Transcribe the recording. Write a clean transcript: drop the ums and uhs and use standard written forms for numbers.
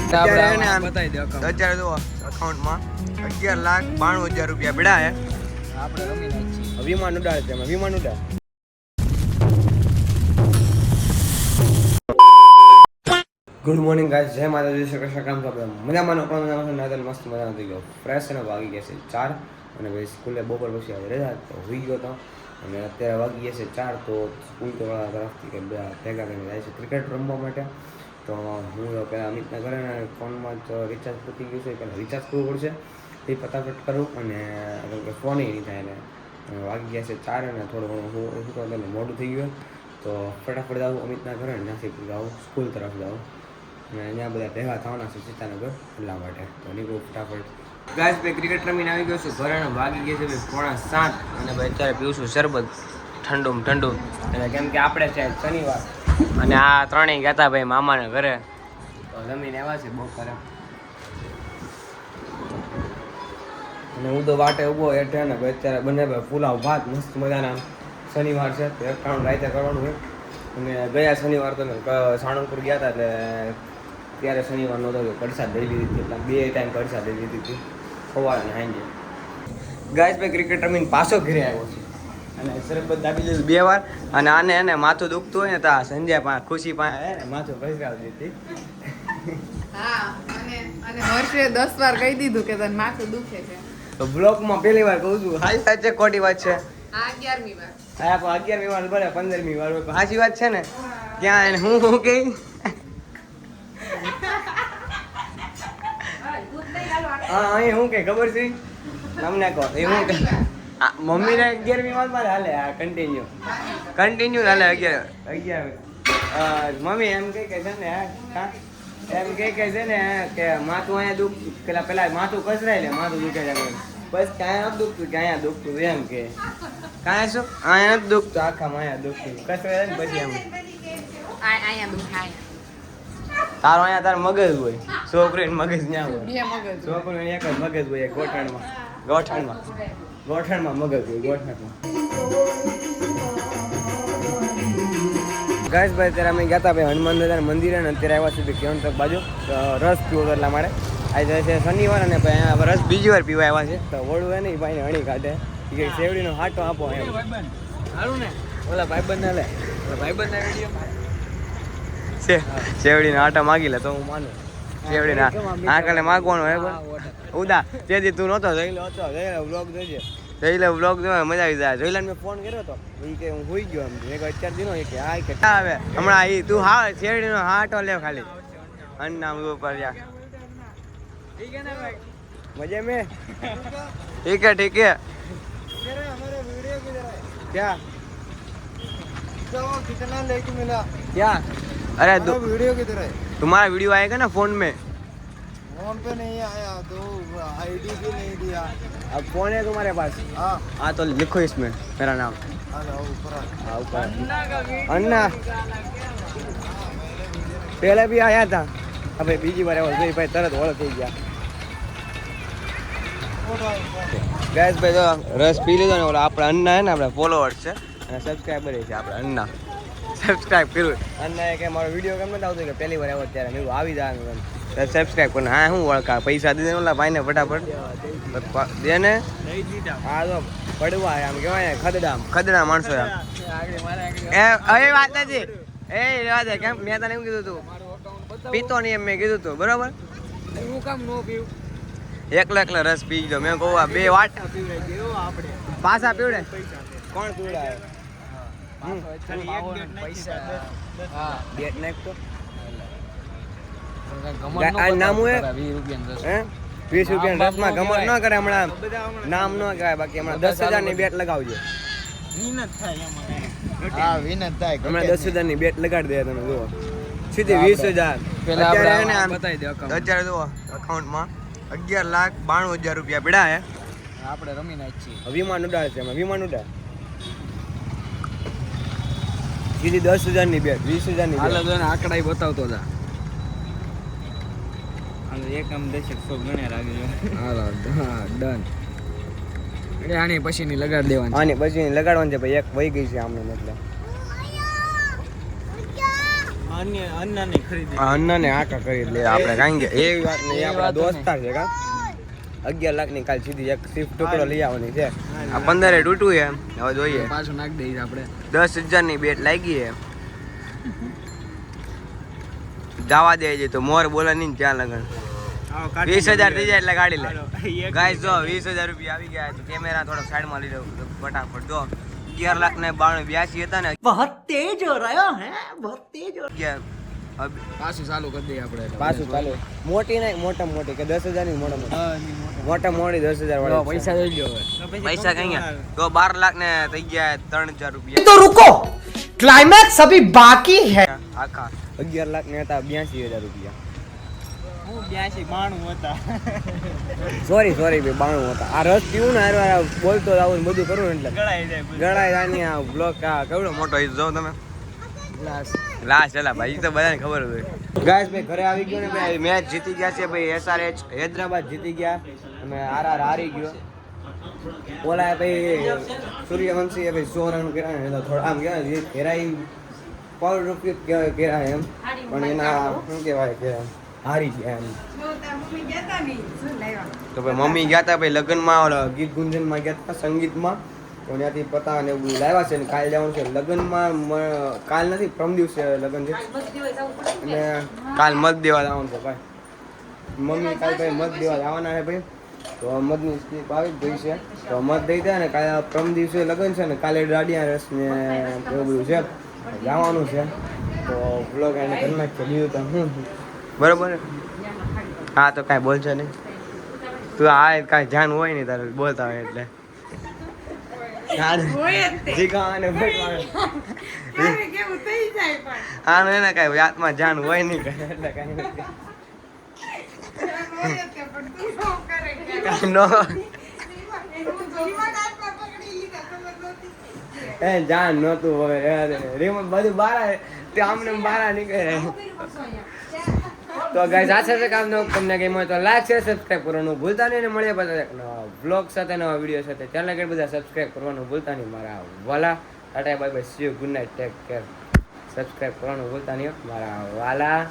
બતાવી દો અત્યારે જો અકાઉન્ટમાં 11,92,000 રૂપિયા પડ્યા હે. આપણે રમી નાખીએ. વિમાન ઉડાડે છે, વિમાન ઉડાડે. ગુડ મોર્નિંગ ગાઈસ, જય માતાજી. શ્રી કૃષ્ણ. કામ તો મજામાં મસ્ત મજામાં થઈ ગયો. ફ્રેશ અને વાગી ગયા છે 4 અને ભાઈ સ્કૂલે બપોર પછી આજે રજા તો હોઈ ગયો હતો અને અત્યારે વાગી ગયા છે 4 તો સ્કૂલ તો તરફથી કે ભેગા કરીને જાય છે ક્રિકેટ રમવા માટે. તો હું પહેલાં અમિતના ઘરે ફોનમાં જ રિચાર્જ પૂરી ગયું છે, પહેલાં રિચાર્જ કરવું પડશે એ ફટાફટ કરું અને ફોન નહીં થાય એને વાગી ગયા છે 4 અને થોડું ઘણું હું તો મોડું થઈ ગયું તો ફટાફટ જાઉં અમિતના ઘરે ત્યાંથી જાઉં સ્કૂલ તરફ જાઉં અને અહીંયા બધા ભેગા થવાના છે સીતાનગર એટલા માટે તો નીકળું ફટાફટ. ગાઈસ ભાઈ ક્રિકેટ રમીને આવી ગયો છું ઘરે વાગી ગયા છે ભાઈ 6:45 અને ભાઈ અત્યારે પીવું છું શરબત ઠંડુ એટલે કેમ કે આપણે છે શનિવાર અને આ ત્રણેય ગયા હતા ભાઈ મામાના ઘરે તો જમીને આવ્યા છે બપોરે અને હું તો વાટે ઊભો હેઠે ને ભાઈ અત્યારે બંને ભાઈ પુલાવ ભાત મસ્ત મજાના શનિવાર છે તો એક ટાણું રાતે કરવાનું હોય અને ગયા શનિવાર તો સાણંદપુર ગયા હતા એટલે ત્યારે શનિવાર નહોતો કડસાદ દઈ લીધી હતી એટલે 2 ટાઈમ કડસાદ દઈ લીધી હતી સવારે સાંજે. ગાઈસ ભાઈ ક્રિકેટ રમીને પાછો ઘરે આવ્યો છે અને શરબત દાબી લીધું 2 વાર અને આને એને માથું દુખતું હોય ને તો સંજય ખુશી માથું ઘસરાવી દીધી. હા અને વર્ષે 10 વાર કહી દીધું કે તને માથું દુખે છે તો બ્લોગમાં પહેલી વાર કહું છું. હાઈ વાત છે ખોટી વાત છે? આ 11મી વાર. હા 11મી વાર ભલે 15મી વાર સાચી વાત છે ને? ક્યાં એને હું કે હા અહીં હું કે ખબર છે તમને કહો એ હું કે મમ્મીને 11મી વાર મારે હાલે આ કન્ટિન્યુ હાલે 11 મમ્મી એમ કે છે ને એમ કે છે ને કે માથું અહીંયા પેલા માથું કસરાય લે માથું દુખે છે બસ કાંઈ નથી દુખતું કે અહીંયા દુખતું એમ કે કાંઈ શું અહીંયા નથી દુખતું આખામાં અહીંયા દુખતું કસરાય ને પછી એમ અહીંયા દુખાય તારો અહીંયા તાર મગજ હોય છોકરીને મગજ ના હોય બે મગજ છોકરીને એક જ મગજ હોય ગોઠણમાં મગજ હોય ગોઠણમાં. ગાઈસ ભાઈ અત્યારે અમે ગયા હતા ભાઈ હનુમાન દાદાના મંદિરે અને અત્યારે આવ્યા સુધી કેવન તક બાજુ રસ પીવો એટલા માટે આજે છે શનિવાર અને ભાઈ અહીંયા રસ બીજી વાર પીવા આવ્યા છે તો વળું એ નહીં ભાઈને હણી કાઢે કે શેવડીનો હાટો આપો એમ સારું ને ઓલા ભાઈબંધ ના લે ભાઈબંધના વિડીયો શેવડીનો આટા માગી લે તો હું માનું શેવડીના આંકડે માગવાનું હે ઉદા તેથી તું નહોતો જઈ લો વ્લોગ જોઈજે વ્લોગ જોવા મજા આવી જાય. જોઈલાને મેં ફોન કર્યો હતો એ કે હું હોઈ ગયો એમ મેં અત્યાર દીનો કે હા કે આવે હમણાં એ તું હા શેરડીનો હાટો લે ખાલી અન્ના ઉપર જા મજે में ठीक है क्या कितना लेके मिला क्या अरे वीडियो किधर है तुम्हारा वीडियो आएगा ना फोन में फोन पे नहीं आया तो आईडी भी नहीं दिया अब फोन है तुम्हारे पास हाँ तो लिखो इसमें मेरा नाम ऊपर अन्ना पहले भी आया था अब बीजी बार भाई तरत ओळख થઈ ગયા. ગાઈસ ભાઈ તો રસ પી લીધો ને ઓલા આપણા અન્ના હે ને આપણા ફોલોઅર્સ છે અને સબસ્ક્રાઈબર છે આપણા અન્ના સબસ્ક્રાઈબ કર્યું અન્ના કે મારો વિડીયો કેમ નથી આવતો કે પહેલી વાર આવ્યો ત્યારે મેં આવી જાય સબસ્ક્રાઈબ કરીને હા હું ઓળખા પૈસા દીધે ઓલા ભાઈને ફટાફટ દે ને હા તો પડવા આમ કહેવાય ખદડા માણસો એમ એ વાત નથી એ રેવા દે કેમ મેં તને એવું કીધું તું પીતો નહીં એમ મેં કીધું તું બરોબર હું કામ નો પીવું એકલા રસ પી ગયો મેં કહું 2 વાટ પાછા પીવડે કોણ પીવડાવે નામ હોય 20 રૂપિયા રસમાં ગમત ન કરે હમણાં નામ ન કહેવાય બાકી હમણાં 10,000 ની બેટ લગાવજો વિનત થાય હમણાં 10,000 ની બેટ લગાડી દે તમે જુઓ સીધી 20,000 અત્યારે જુઓ અકાઉન્ટમાં 11,92,000 રૂપિયા પડ્યા હે આપણે રમી નાખીએ. વિમાન ઉડાડે છે વિમાન ઉડાડે સીધી 10,000 ની બેટ 20,000 ની હાલ તો આંકડા બતાવતો હતા હાલ એક આમ 10 ગણ્યા રાખજો હાલો હા ડન એટલે આની પછીની લગાડી દેવાની આની પછીની લગાડવાની છે ભાઈ એક વહી ગઈ છે આમને મતલબ અન્નાની ખરીદી આ અન્નાને આકા કરી લે આપણે કાંઈ કે એવી વાત નહીં, એ આપણા દોસ્તાર છે કા 11 લાખની કાલ સીધી એક સિફ્ટ ટુકડો લઈ આવવાની છે. આ 15 તૂટું છે હવે જોઈએ. પાછું નાખી દઈએ આપણે 10,000 ની બેટ લાગી છે. જવા દે છે તો મોર બોલે નહીં ત્યાં લગન 20,000 થઈ જાય એટલે ગાડી લે. ગાઈસ જો 20,000 રૂપિયા આવી ગયા તો કેમેરા થોડો સાઈડમાં લઈ લઉં ફટાફટ. જો 11 લાખ ને 82 હતા ને बहुत तेज हो रहा है बहुत तेज हो પાછું ચાલુ કરી દઈએ આપણે પાછું ચાલુ મોટી નહીં મોટા મોટી કે 10,000 ની મોટા મોટી 10,000 વાળી પૈસા લઈ લ્યો હવે પૈસા કઈ ગયા તો 12 લાખ ને થઈ ગયા 3,000 રૂપિયા. तो रुको क्लाइमैक्स अभी बाकी है આખા 11 લાખ ને હતા 82,000 રૂપિયા. હું 82 હતા સોરી ભાઈ 92 હતા. આ રસ પીવું ને હારવાર બોલતો આવું બધું કરું ને એટલે ગળાઈ જાય ગળાઈ જાની આ બ્લોક આ કેવડો મોટો જો તમે લાસ્ટ ચલા ભાઈ ઈ તો બધાને ખબર હોય. ગાઈસ ભાઈ ઘરે આવી ગયો ને ભાઈ મેચ જીતી ગયા છે ભાઈ. SRH હૈદરાબાદ જીતી ગયા અને RR હારી ગયો. ઓલા ભાઈ સૂર્યવંશી ભાઈ 100 રન કર્યા ને થોડા આમ કહેવાય ઘેરાઈ પાવર રૂપિયા કર્યા એમ પણ એના શું કહેવાય કે હારી ગયા એમ. તો ભાઈ મમ્મી ગયા હતા ભાઈ લગ્નમાં ઓલા ગીત ગુંજનમાં ગયા હતા સંગીતમાં તો ત્યાંથી પતા ને એવું લાવ્યા છે ને કાલ જવાનું છે લગ્નમાં. કાલ નથી પરમ દિવસે લગ્ન છે અને કાલ મત દેવા જવાનું છે ભાઈ. મમ્મી કાલ ભાઈ મત દેવા જવાના છે ભાઈ. તો મતની સ્લીપ આવી જ ગઈ છે તો મત દઈ દે ને કાલે પરમ દિવસે લગ્ન છે ને કાલે દાડિયા રસ ને એવું બધું છે જવાનું છે. તો બ્લોગ એને કરી નાખીએ બીજું તો બરોબર. હા તો કાંઈ બોલશે નહીં તું આ કાંઈ ધ્યાન હોય નહીં તારે બોલતા હોય એટલે આનું એને કાંઈ આત્મા ધ્યાન હોય નહીં એટલે કાંઈ એ જાન નહોતું હોય રિમોટ બધું બારા તે આમને બારા નીકળે. તો ગાઈસ આ છે કામ નો તમને ગેમ હોય તો લાઈક શેર સબસ્ક્રાઇબ કરવાનું ભૂલતા નહીં ને મળીએ પાછા એક નવા બ્લોગ સાથે નવા વિડીયો સાથે. ચેનલ કે બધા સબસ્ક્રાઇબ કરવાનું ભૂલતા નહીં મારા વાલા. Tata bye bye see you good night take care. Subscribe કરવાનું ભૂલતા નહીં મારા વાલા.